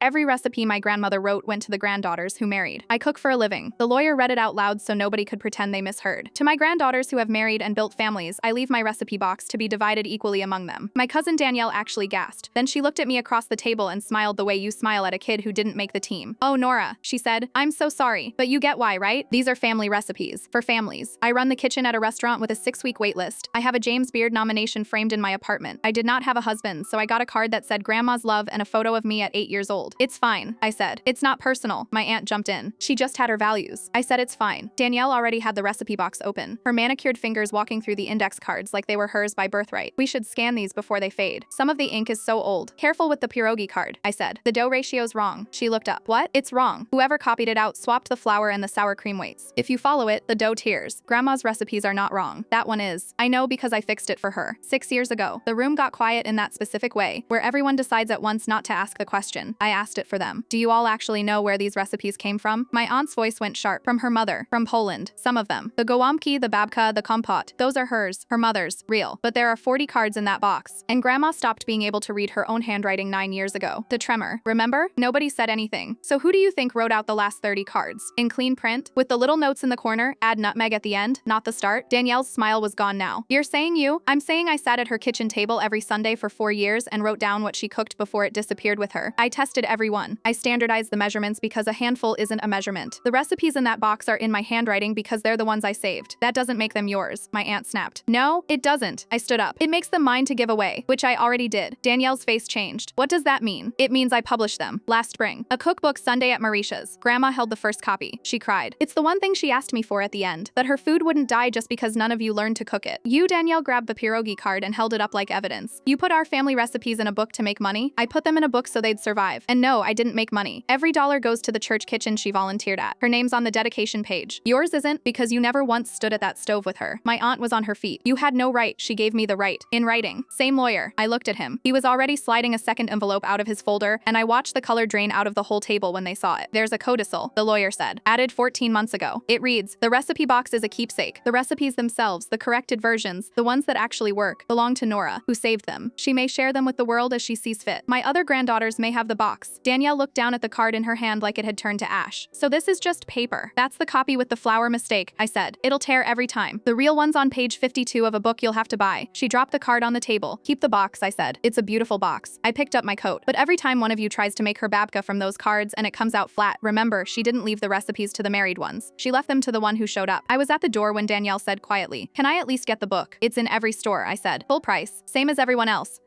Every recipe my grandmother wrote went to the granddaughters who married. I cook for a living. The lawyer read it out loud so nobody could pretend they misheard. To my granddaughters who have married and built families, I leave my recipe box to be divided equally among them. My cousin Danielle actually gasped. Then she looked at me across the table and smiled the way you smile at a kid who didn't make the team. "Oh, Nora," she said, "I'm so sorry, but you get why, right? These are family recipes. For families. I run the kitchen at a restaurant with a 6-week wait list. I have a James Beard nomination framed in my apartment. I did not have a husband, so I got a card that said Grandma's love and a photo of me at 8 years old. It's fine," I said. "It's not personal." My aunt jumped in. She just had her values. I said it's fine. Danielle already had the recipe box open, her manicured fingers walking through the index cards like they were hers by birthright. "We should scan these before they fade. Some of the ink is so old. Careful with the pierogi card," I said. "The dough ratio's wrong." She looked up. "What? It's wrong. Whoever copied it out swapped the flour and the sour cream weights. If you follow it, the dough tears. Grandma's recipes are not wrong. That one is. I know because I fixed it for her 6 years ago." The room got quiet in that specific way, where everyone decides at once not to ask the question. I asked it for them. "Do you all actually know where these recipes came from?" My aunt's voice went sharp. "From her mother. From Poland. Some of them. The gołąbki, the babka, the kompot. Those are hers. Her mother's. Real. But there are 40 cards in that box. And Grandma stopped being able to read her own handwriting 9 years ago. The tremor. Remember? Nobody said anything. So who do you think wrote out the last 30 cards? In clean print? With the little notes in the corner, add nutmeg at the end, not the start?" Danielle's smile was gone now. "You're saying you?" "I'm saying I sat at her kitchen table every Sunday for 4 years and wrote down what she cooked before it disappeared with her. I tested every one. I standardized the measurements because a handful isn't a measurement. The recipes in that box are in my handwriting because they're the ones I saved. That doesn't make them yours," my aunt snapped. "No, it doesn't." I stood up. "It makes them mine to give away," which I already did. Danielle's face changed. "What does that mean?" "It means I published them. Last spring. A cookbook Sunday at Mauritia's. Grandma held the first copy." She cried. "It's the one thing she asked me for at the end. That her food wouldn't die just because none of you learned to cook it." Danielle grabbed the pierogi card and held it up like evidence. "You put our family recipes in a book to make money?" "I put them in a book so they'd survive. And no, I didn't make money. Every dollar goes to the church kitchen she volunteered at. Her name's on the dedication page. Yours isn't because you never once stood at that stove with her." My aunt was on her feet. "You had no right." She gave me the right. "In writing." "Same lawyer." I looked at him. He was already sliding a second envelope out of his folder, and I watched the color drain out of the whole table when they saw it. "There's a codicil," the lawyer said. "Added 14 months ago. It reads, the recipe box is a keepsake. The recipes themselves, the corrected versions, the ones that actually work, belong to Nora, who saved them. She may share them with the world as she sees fit. My other granddaughters may have the box." Danielle looked down at the card in her hand like it had turned to ash. "So this is just paper." "That's the copy with the flour mistake," I said. "It'll tear every time. The real one's on page 52 of a book you'll have to buy." She dropped the card on the table. "Keep the box," I said. "It's a beautiful box." I picked up my coat. "But every time one of you tries to make her babka from those cards and it comes out flat, remember, she didn't leave the recipes to the married ones. She left them to the one who showed up." I was at the door when Danielle said quietly, "Can I at least get the book?" "It's in every store," I said. "Full price. Same as everyone else."